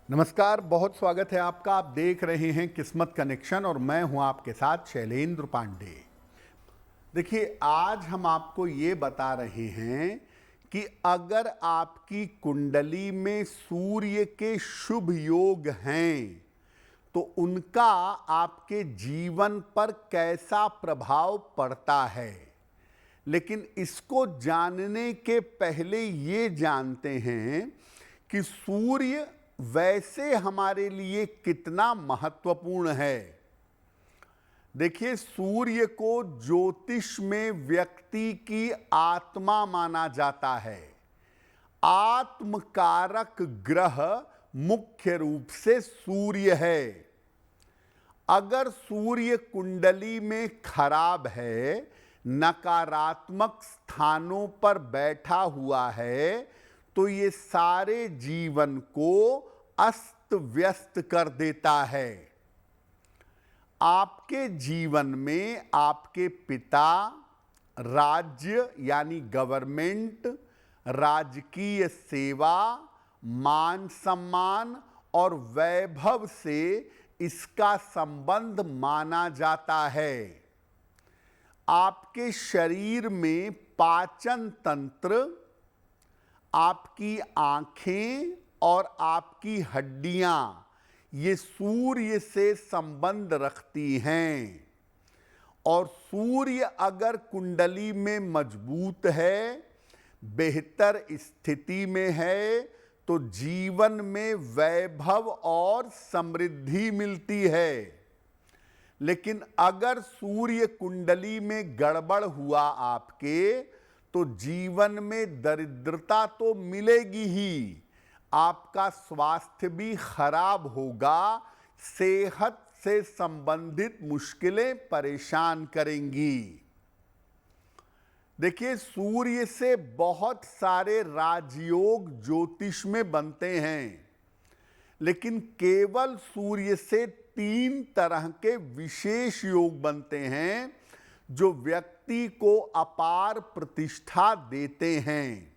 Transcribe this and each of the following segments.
नमस्कार, बहुत स्वागत है आपका। आप देख रहे हैं किस्मत कनेक्शन और मैं हूं आपके साथ शैलेंद्र पांडे। देखिए, आज हम आपको ये बता रहे हैं कि अगर आपकी कुंडली में सूर्य के शुभ योग हैं तो उनका आपके जीवन पर कैसा प्रभाव पड़ता है। लेकिन इसको जानने के पहले ये जानते हैं कि सूर्य वैसे हमारे लिए कितना महत्वपूर्ण है। देखिए, सूर्य को ज्योतिष में व्यक्ति की आत्मा माना जाता है। आत्मकारक ग्रह मुख्य रूप से सूर्य है। अगर सूर्य कुंडली में खराब है, नकारात्मक स्थानों पर बैठा हुआ है, तो ये सारे जीवन को अस्त व्यस्त कर देता है। आपके जीवन में आपके पिता राज्य यानी गवर्नमेंट, राजकीय सेवा, मान सम्मान और वैभव से इसका संबंध माना जाता है। आपके शरीर में पाचन तंत्र, आपकी आंखें और आपकी हड्डियां ये सूर्य से संबंध रखती हैं। और सूर्य अगर कुंडली में मजबूत है, बेहतर स्थिति में है, तो जीवन में वैभव और समृद्धि मिलती है। लेकिन अगर सूर्य कुंडली में गड़बड़ हुआ आपके, तो जीवन में दरिद्रता तो मिलेगी ही, आपका स्वास्थ्य भी खराब होगा, सेहत से संबंधित मुश्किलें परेशान करेंगी। देखिए, सूर्य से बहुत सारे राजयोग ज्योतिष में बनते हैं, लेकिन केवल सूर्य से 3 तरह के विशेष योग बनते हैं जो व्यक्ति को अपार प्रतिष्ठा देते हैं।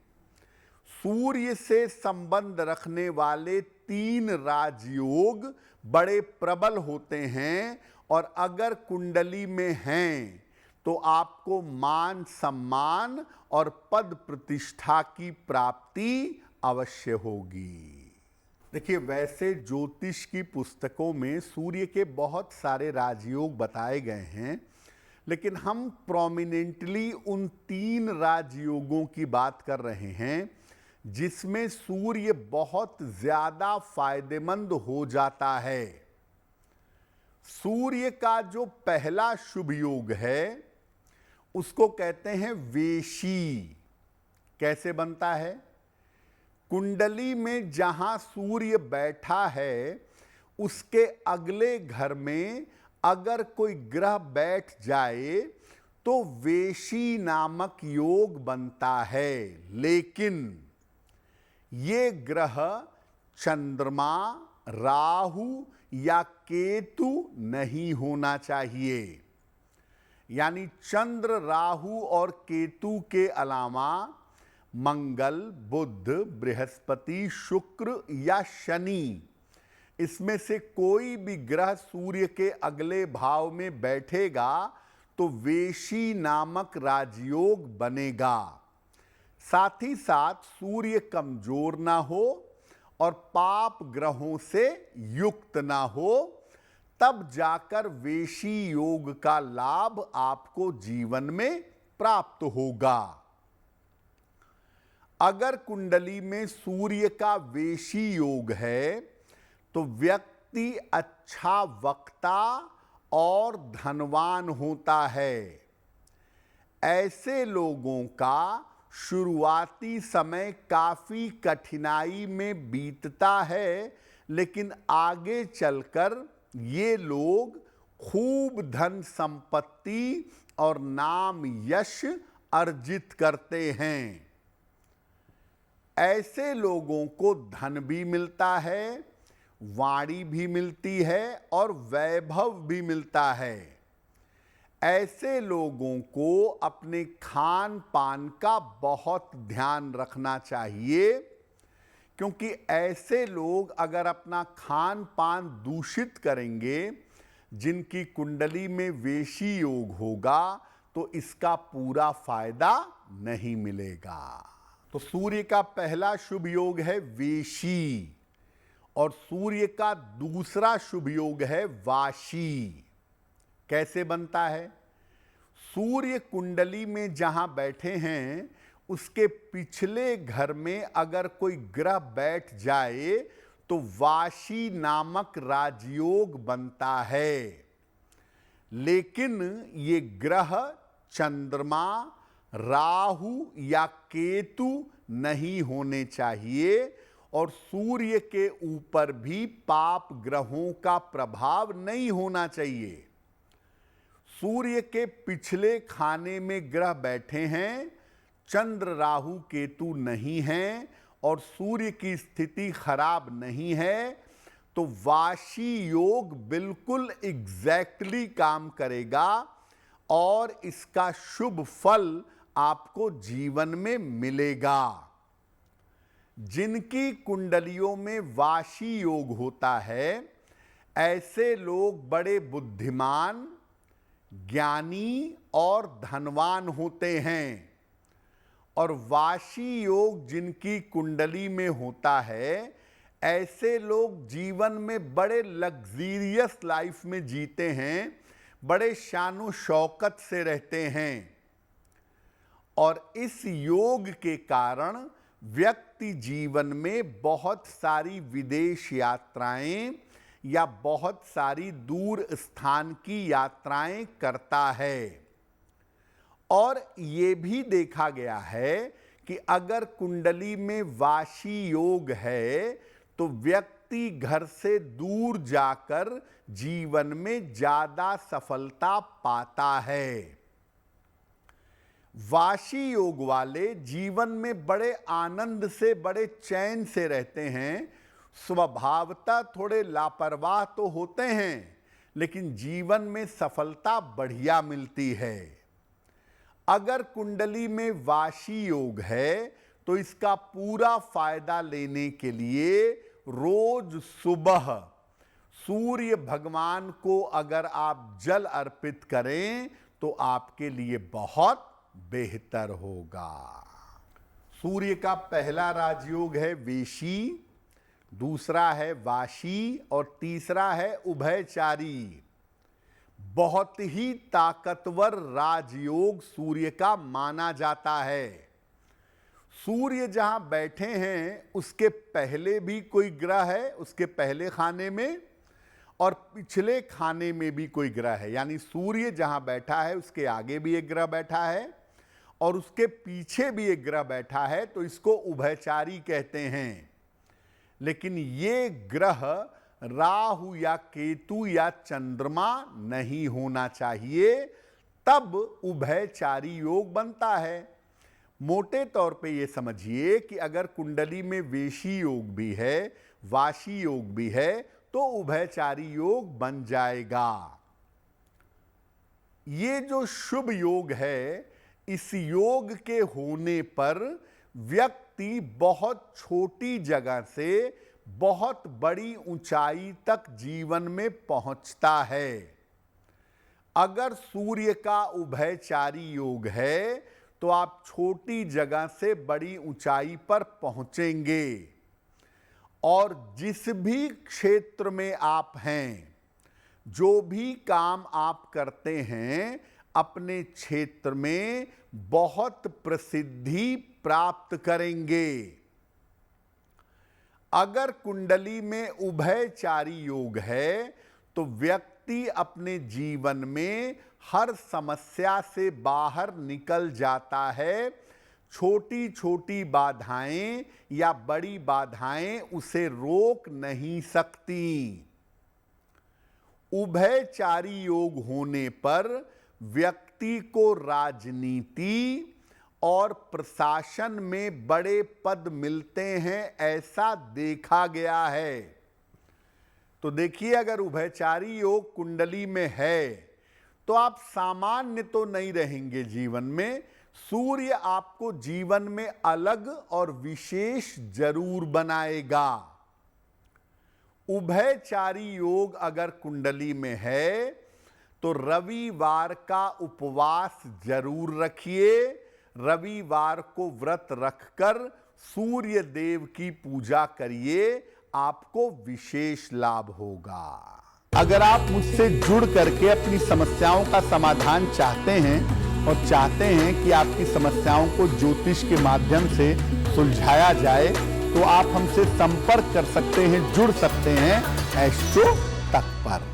सूर्य से संबंध रखने वाले 3 राजयोग बड़े प्रबल होते हैं और अगर कुंडली में हैं तो आपको मान सम्मान और पद प्रतिष्ठा की प्राप्ति अवश्य होगी। देखिए, वैसे ज्योतिष की पुस्तकों में सूर्य के बहुत सारे राजयोग बताए गए हैं, लेकिन हम प्रोमिनेंटली उन 3 राजयोगों की बात कर रहे हैं जिसमें सूर्य बहुत ज्यादा फायदेमंद हो जाता है। सूर्य का जो पहला शुभ योग है उसको कहते हैं वेशी। कैसे बनता है? कुंडली में जहां सूर्य बैठा है उसके अगले घर में अगर कोई ग्रह बैठ जाए तो वेशी नामक योग बनता है। लेकिन ये ग्रह चंद्रमा, राहु या केतु नहीं होना चाहिए। यानी चंद्र, राहु और केतु के अलावा मंगल, बुध, बृहस्पति, शुक्र या शनि, इसमें से कोई भी ग्रह सूर्य के अगले भाव में बैठेगा तो वेशी नामक राजयोग बनेगा। साथ ही साथ सूर्य कमजोर ना हो और पाप ग्रहों से युक्त ना हो, तब जाकर वेशी योग का लाभ आपको जीवन में प्राप्त होगा। अगर कुंडली में सूर्य का वेशी योग है तो व्यक्ति अच्छा वक्ता और धनवान होता है। ऐसे लोगों का शुरुआती समय काफी कठिनाई में बीतता है, लेकिन आगे चलकर ये लोग खूब धन संपत्ति और नाम यश अर्जित करते हैं। ऐसे लोगों को धन भी मिलता है, वाणी भी मिलती है और वैभव भी मिलता है। ऐसे लोगों को अपने खान पान का बहुत ध्यान रखना चाहिए, क्योंकि ऐसे लोग अगर अपना खान पान दूषित करेंगे, जिनकी कुंडली में वेशी योग होगा, तो इसका पूरा फायदा नहीं मिलेगा। तो सूर्य का पहला शुभ योग है वेशी और सूर्य का दूसरा शुभ योग है वाशी। कैसे बनता है? सूर्य कुंडली में जहां बैठे हैं उसके पिछले घर में अगर कोई ग्रह बैठ जाए तो वाशी नामक राजयोग बनता है। लेकिन ये ग्रह चंद्रमा, राहु या केतु नहीं होने चाहिए और सूर्य के ऊपर भी पाप ग्रहों का प्रभाव नहीं होना चाहिए। सूर्य के पिछले खाने में ग्रह बैठे हैं, चंद्र राहु केतु नहीं हैं और सूर्य की स्थिति खराब नहीं है, तो वाशी योग बिल्कुल एग्जैक्टली काम करेगा और इसका शुभ फल आपको जीवन में मिलेगा। जिनकी कुंडलियों में वाशी योग होता है, ऐसे लोग बड़े बुद्धिमान, ज्ञानी और धनवान होते हैं। और वाशी योग जिनकी कुंडली में होता है, ऐसे लोग जीवन में बड़े लग्जीरियस लाइफ में जीते हैं, बड़े शानो शौकत से रहते हैं। और इस योग के कारण व्यक्ति जीवन में बहुत सारी विदेश यात्राएं या बहुत सारी दूर स्थान की यात्राएं करता है। और ये भी देखा गया है कि अगर कुंडली में वाशी योग है तो व्यक्ति घर से दूर जाकर जीवन में ज्यादा सफलता पाता है। वाशी योग वाले जीवन में बड़े आनंद से, बड़े चैन से रहते हैं। स्वभावतः थोड़े लापरवाह तो होते हैं, लेकिन जीवन में सफलता बढ़िया मिलती है। अगर कुंडली में वाशी योग है तो इसका पूरा फायदा लेने के लिए रोज सुबह सूर्य भगवान को अगर आप जल अर्पित करें तो आपके लिए बहुत बेहतर होगा। सूर्य का पहला राजयोग है वेशी, दूसरा है वाशी और तीसरा है उभयचारी। बहुत ही ताकतवर राजयोग सूर्य का माना जाता है। सूर्य जहां बैठे हैं उसके पहले भी कोई ग्रह है, उसके पहले खाने में और पिछले खाने में भी कोई ग्रह है। यानी सूर्य जहां बैठा है उसके आगे भी एक ग्रह बैठा है और उसके पीछे भी एक ग्रह बैठा है, तो इसको उभयचारी कहते हैं। लेकिन ये ग्रह राहु या केतु या चंद्रमा नहीं होना चाहिए, तब उभयचारी योग बनता है। मोटे तौर पे ये समझिए कि अगर कुंडली में वेशी योग भी है, वाशी योग भी है, तो उभयचारी योग बन जाएगा। ये जो शुभ योग है, इस योग के होने पर व्यक्ति बहुत छोटी जगह से बहुत बड़ी ऊंचाई तक जीवन में पहुंचता है। अगर सूर्य का उभयचारी योग है तो आप छोटी जगह से बड़ी ऊंचाई पर पहुंचेंगे और जिस भी क्षेत्र में आप हैं, जो भी काम आप करते हैं, अपने क्षेत्र में बहुत प्रसिद्धि प्राप्त करेंगे। अगर कुंडली में उभयचारी योग है तो व्यक्ति अपने जीवन में हर समस्या से बाहर निकल जाता है। छोटी छोटी बाधाएं या बड़ी बाधाएं उसे रोक नहीं सकती। उभयचारी योग होने पर व्यक्ति को राजनीति और प्रशासन में बड़े पद मिलते हैं, ऐसा देखा गया है। तो देखिए, अगर उभयचारी योग कुंडली में है तो आप सामान्य तो नहीं रहेंगे जीवन में, सूर्य आपको जीवन में अलग और विशेष जरूर बनाएगा। उभयचारी योग अगर कुंडली में है तो रविवार का उपवास जरूर रखिए। रविवार को व्रत रखकर सूर्य देव की पूजा करिए, आपको विशेष लाभ होगा। अगर आप मुझसे जुड़ करके अपनी समस्याओं का समाधान चाहते हैं और चाहते हैं कि आपकी समस्याओं को ज्योतिष के माध्यम से सुलझाया जाए, तो आप हमसे संपर्क कर सकते हैं, जुड़ सकते हैं एस्ट्रो तक पर।